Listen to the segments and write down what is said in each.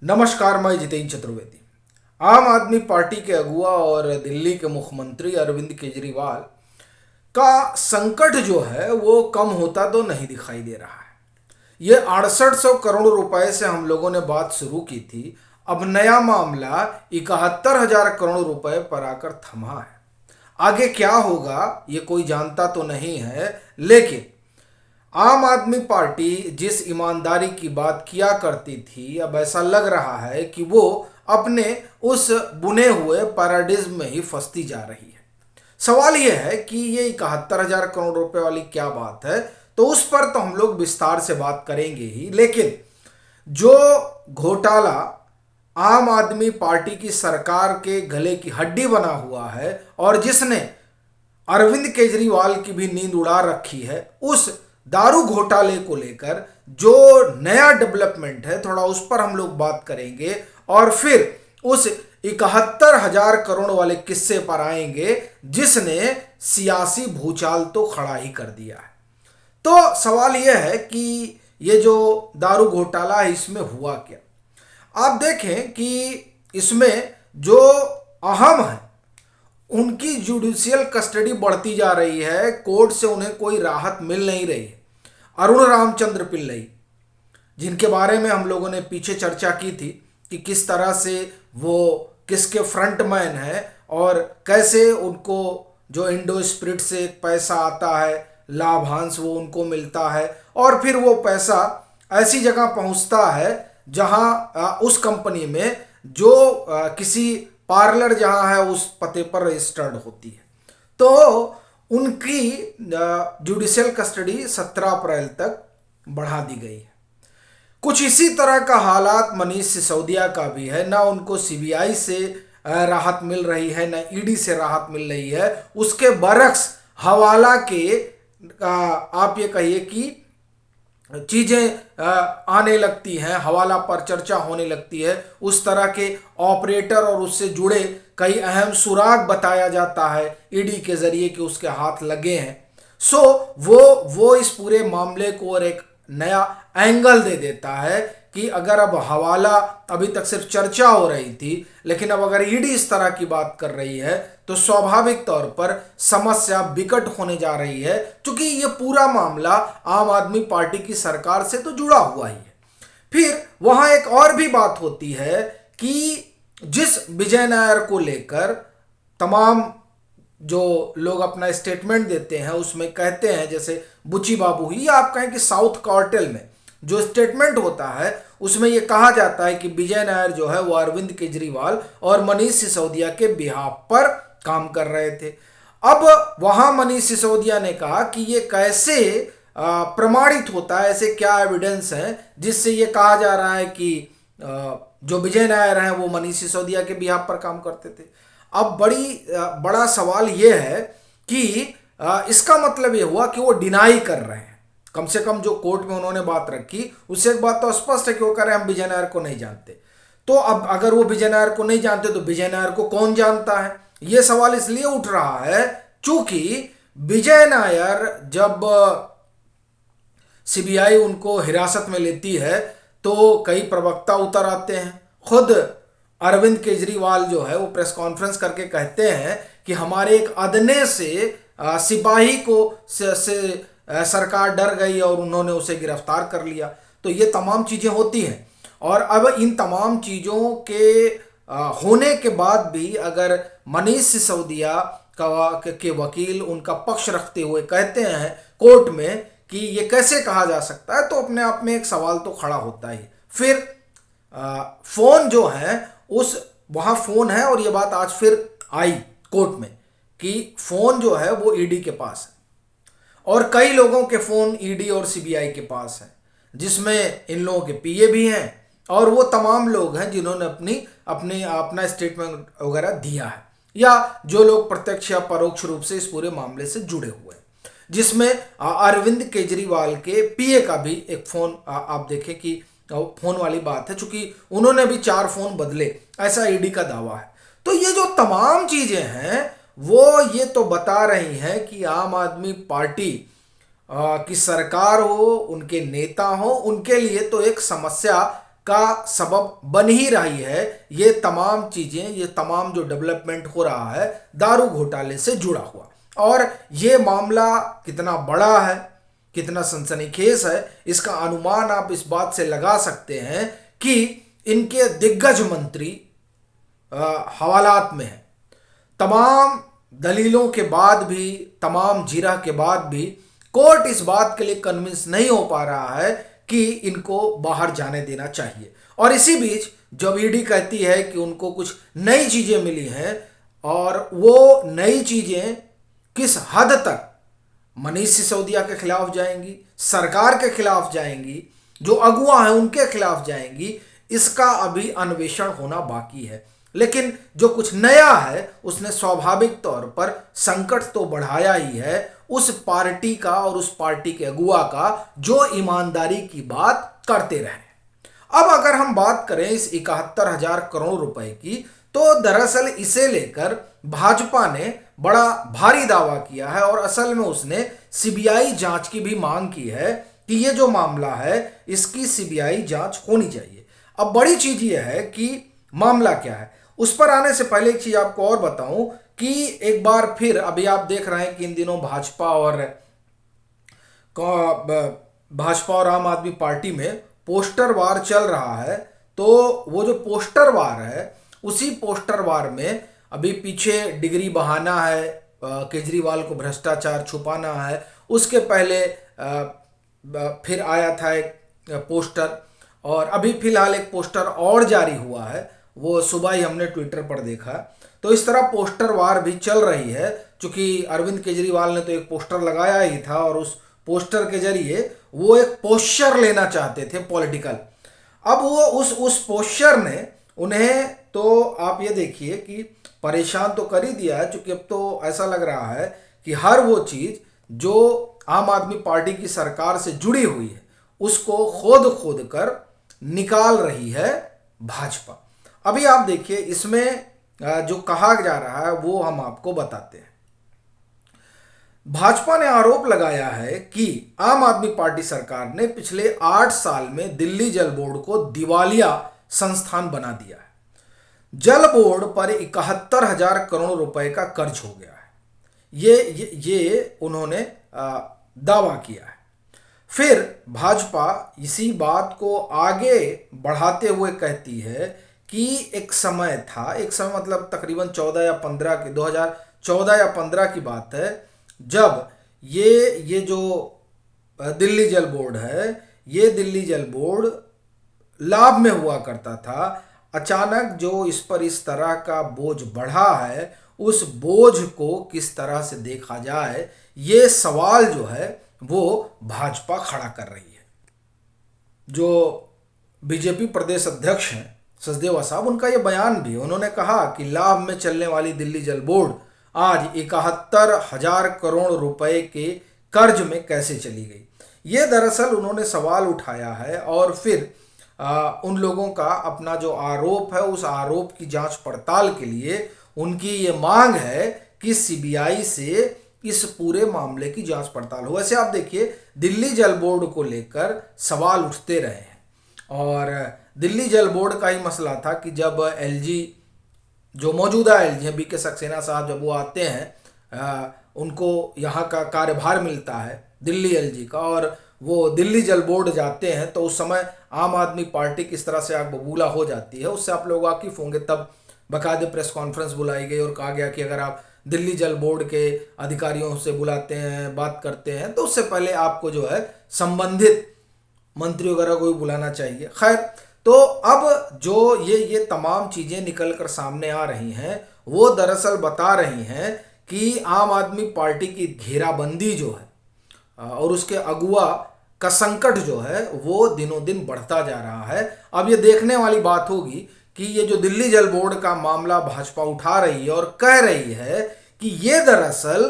नमस्कार, मैं जितेंद्र चतुर्वेदी। आम आदमी पार्टी के अगुआ और दिल्ली के मुख्यमंत्री अरविंद केजरीवाल का संकट जो है वो कम होता तो नहीं दिखाई दे रहा है। ये 6800 करोड़ रुपए से हम लोगों ने बात शुरू की थी। अब नया मामला 71,000 करोड़ रुपए पर आकर थमा है। आगे क्या होगा ये कोई जानता तो नहीं है, लेकिन आम आदमी पार्टी जिस ईमानदारी की बात किया करती थी, अब ऐसा लग रहा है कि वो अपने उस बुने हुए पैराडिज्म में ही फंसती जा रही है। सवाल यह है कि ये 71,000 करोड़ रुपए वाली क्या बात है, तो उस पर तो हम लोग विस्तार से बात करेंगे ही। लेकिन जो घोटाला आम आदमी पार्टी की सरकार के गले की हड्डी बना हुआ है और जिसने अरविंद केजरीवाल की भी नींद उड़ा रखी है, उस दारू घोटाले को लेकर जो नया डेवलपमेंट है, थोड़ा उस पर हम लोग बात करेंगे और फिर उस 71,000 करोड़ वाले किस्से पर आएंगे जिसने सियासी भूचाल तो खड़ा ही कर दिया है। तो सवाल यह है कि ये जो दारू घोटाला है इसमें हुआ क्या। आप देखें कि इसमें जो अहम है उनकी जुडिशियल कस्टडी बढ़ती जा रही है, कोर्ट से उन्हें कोई राहत मिल नहीं रही है। अरुण रामचंद्र पिल्लई, जिनके बारे में हम लोगों ने पीछे चर्चा की थी कि किस तरह से वो किसके फ्रंटमैन है और कैसे उनको जो इंडो स्पिरिट से एक पैसा आता है, लाभांश वो उनको मिलता है और फिर वो पैसा ऐसी जगह पहुंचता है जहां उस कंपनी में जो किसी पार्लर जहां है उस पते पर रजिस्टर्ड होती है। तो उनकी जुडिशियल कस्टडी 17 अप्रैल तक बढ़ा दी गई है। कुछ इसी तरह का हालात मनीष सिसोदिया का भी है। ना उनको सीबीआई से राहत मिल रही है, ना ईडी से राहत मिल रही है। उसके बरक्स हवाला के आप ये कहिए कि चीज़ें आने लगती हैं, हवाला पर चर्चा होने लगती है। उस तरह के ऑपरेटर और उससे जुड़े कई अहम सुराग बताया जाता है ईडी के जरिए कि उसके हाथ लगे हैं। सो वो इस पूरे मामले को और एक नया एंगल दे देता है कि अगर अब हवाला अभी तक सिर्फ चर्चा हो रही थी, लेकिन अब अगर ईडी इस तरह की बात कर रही है तो स्वाभाविक तौर पर समस्या विकट होने जा रही है, क्योंकि ये पूरा मामला आम आदमी पार्टी की सरकार से तो जुड़ा हुआ ही है। फिर वहां एक और भी बात होती है कि जिस विजय नायर को लेकर तमाम जो लोग अपना स्टेटमेंट देते हैं उसमें कहते हैं, जैसे बुची बाबू ही, आप कहें कि साउथ कार्टेल में जो स्टेटमेंट होता है उसमें यह कहा जाता है कि विजय नायर जो है वो अरविंद केजरीवाल और मनीष सिसोदिया के बिहाफ पर काम कर रहे थे। अब वहां मनीष सिसोदिया ने कहा कि ये कैसे प्रमाणित होता है, ऐसे क्या एविडेंस है जिससे ये कहा जा रहा है कि जो विजय नायर हैं वो मनीष सिसोदिया के बिहाफ पर काम करते थे। अब बड़ा सवाल ये है कि इसका मतलब ये हुआ कि वो डिनाई कर रहे हैं। कम से कम जो कोर्ट में उन्होंने बात रखी उससे एक बात तो स्पष्ट है कि वो कह रहे हैं हम विजय नायर को नहीं जानते। तो अब अगर वो विजय नायर को नहीं जानते तो विजय नायर को कौन जानता है, ये सवाल इसलिए उठ रहा है चूंकि विजय नायर जब सीबीआई उनको हिरासत में लेती है तो कई प्रवक्ता उतर आते हैं। खुद अरविंद केजरीवाल जो है वो प्रेस कॉन्फ्रेंस करके कहते हैं कि हमारे एक अदने से सिपाही को से सरकार डर गई और उन्होंने उसे गिरफ्तार कर लिया। तो ये तमाम चीज़ें होती हैं और अब इन तमाम चीज़ों के होने के बाद भी अगर मनीष सिसोदिया के वकील उनका पक्ष रखते हुए कहते हैं कोर्ट में कि ये कैसे कहा जा सकता है, तो अपने आप में एक सवाल तो खड़ा होता ही। फिर फोन जो है उस वहाँ फोन है और ये बात आज फिर आई कोर्ट में कि फोन जो है वो ईडी के पास है और कई लोगों के फोन ईडी और सीबीआई के पास है, जिसमें इन लोगों के पीए भी हैं और वो तमाम लोग हैं जिन्होंने अपना स्टेटमेंट वगैरह दिया है, या जो लोग प्रत्यक्ष या परोक्ष रूप से इस पूरे मामले से जुड़े हुए हैं, जिसमें अरविंद केजरीवाल के पीए का भी एक फोन आप देखें कि फोन वाली बात है, चूंकि उन्होंने भी 4 फोन बदले, ऐसा ईडी का दावा है। तो ये जो तमाम चीजें हैं वो ये तो बता रही हैं कि आम आदमी पार्टी की सरकार हो, उनके नेता हो, उनके लिए तो एक समस्या का सबब बन ही रही है ये तमाम चीज़ें, ये तमाम जो डेवलपमेंट हो रहा है दारू घोटाले से जुड़ा हुआ। और ये मामला कितना बड़ा है, कितना सनसनीखेज है, इसका अनुमान आप इस बात से लगा सकते हैं कि इनके दिग्गज मंत्री हवालात में है। तमाम दलीलों के बाद भी, तमाम जिरह के बाद भी कोर्ट इस बात के लिए कन्विंस नहीं हो पा रहा है कि इनको बाहर जाने देना चाहिए। और इसी बीच जब ईडी कहती है कि उनको कुछ नई चीज़ें मिली हैं, और वो नई चीज़ें किस हद तक मनीष सिसोदिया के खिलाफ जाएंगी, सरकार के खिलाफ जाएंगी, जो अगुआ हैं उनके खिलाफ जाएंगी, इसका अभी अन्वेषण होना बाकी है। लेकिन जो कुछ नया है उसने स्वाभाविक तौर पर संकट तो बढ़ाया ही है उस पार्टी का और उस पार्टी के अगुआ का जो ईमानदारी की बात करते रहे। अब अगर हम बात करें इस 71,000 करोड़ रुपए की, तो दरअसल इसे लेकर भाजपा ने बड़ा भारी दावा किया है और असल में उसने सीबीआई जांच की भी मांग की है कि ये जो मामला है इसकी सीबीआई जांच होनी चाहिए। अब बड़ी चीज ये है कि मामला क्या है। उस पर आने से पहले एक चीज आपको और बताऊं कि एक बार फिर अभी आप देख रहे हैं कि इन दिनों भाजपा और आम आदमी पार्टी में पोस्टर वार चल रहा है। तो वो जो पोस्टर वार है, उसी पोस्टर वार में अभी पीछे डिग्री बहाना है, केजरीवाल को भ्रष्टाचार छुपाना है, उसके पहले फिर आया था एक पोस्टर, और अभी फिलहाल एक पोस्टर और जारी हुआ है, वो सुबह ही हमने ट्विटर पर देखा। तो इस तरह पोस्टर वार भी चल रही है, क्योंकि अरविंद केजरीवाल ने तो एक पोस्टर लगाया ही था और उस पोस्टर के जरिए वो एक पोस्चर लेना चाहते थे पॉलिटिकल। अब वो उस पोस्चर ने उन्हें, तो आप ये देखिए कि परेशान तो कर ही दिया है, क्योंकि अब तो ऐसा लग रहा है कि हर वो चीज़ जो आम आदमी पार्टी की सरकार से जुड़ी हुई है उसको खोद कर निकाल रही है भाजपा। अभी आप देखिए इसमें जो कहा जा रहा है वो हम आपको बताते हैं। भाजपा ने आरोप लगाया है कि आम आदमी पार्टी सरकार ने पिछले 8 साल में दिल्ली जल बोर्ड को दिवालिया संस्थान बना दिया है। जल बोर्ड पर 71,000 करोड़ रुपए का कर्ज हो गया है, ये उन्होंने दावा किया है। फिर भाजपा इसी बात को आगे बढ़ाते हुए कहती है कि एक समय मतलब तकरीबन 2014 या 15 की बात है, जब ये जो दिल्ली जल बोर्ड है, ये दिल्ली जल बोर्ड लाभ में हुआ करता था। अचानक जो इस पर इस तरह का बोझ बढ़ा है, उस बोझ को किस तरह से देखा जाए, ये सवाल जो है वो भाजपा खड़ा कर रही है। जो बीजेपी प्रदेश अध्यक्ष हैं सचदेवा साहब, उनका ये बयान भी, उन्होंने कहा कि लाभ में चलने वाली दिल्ली जल बोर्ड आज 71,000 करोड़ रुपए के कर्ज में कैसे चली गई। ये दरअसल उन्होंने सवाल उठाया है और फिर उन लोगों का अपना जो आरोप है उस आरोप की जांच पड़ताल के लिए उनकी ये मांग है कि सीबीआई से इस पूरे मामले की जांच पड़ताल हो। वैसे आप देखिए दिल्ली जल बोर्ड को लेकर सवाल उठते रहे हैं, और दिल्ली जल बोर्ड का ही मसला था कि जब एलजी, जो मौजूदा एलजी हैं बीके सक्सेना साहब, जब वो आते हैं उनको यहाँ का कार्यभार मिलता है दिल्ली एलजी का, और वो दिल्ली जल बोर्ड जाते हैं, तो उस समय आम आदमी पार्टी किस तरह से आग बबूला हो जाती है उससे आप लोग वाकिफ होंगे। तब बाकायदे प्रेस कॉन्फ्रेंस बुलाई गई और कहा गया कि अगर आप दिल्ली जल बोर्ड के अधिकारियों से बुलाते हैं, बात करते हैं, तो उससे पहले आपको जो है संबंधित मंत्री वगैरह को भी बुलाना चाहिए। खैर, तो अब जो ये तमाम चीज़ें निकल कर सामने आ रही हैं, वो दरअसल बता रही हैं कि आम आदमी पार्टी की घेराबंदी जो है और उसके अगुआ का संकट जो है वो दिनों दिन बढ़ता जा रहा है। अब ये देखने वाली बात होगी कि ये जो दिल्ली जल बोर्ड का मामला भाजपा उठा रही है और कह रही है कि ये दरअसल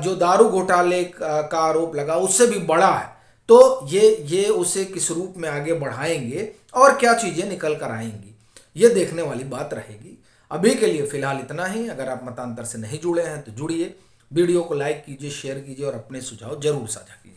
जो दारू घोटाले का आरोप लगा उससे भी बड़ा है, तो ये उसे किस रूप में आगे बढ़ाएंगे और क्या चीज़ें निकल कर आएंगी, ये देखने वाली बात रहेगी। अभी के लिए फ़िलहाल इतना ही। अगर आप मतांतर से नहीं जुड़े हैं तो जुड़िए, वीडियो को लाइक कीजिए, शेयर कीजिए और अपने सुझाव जरूर साझा कीजिए।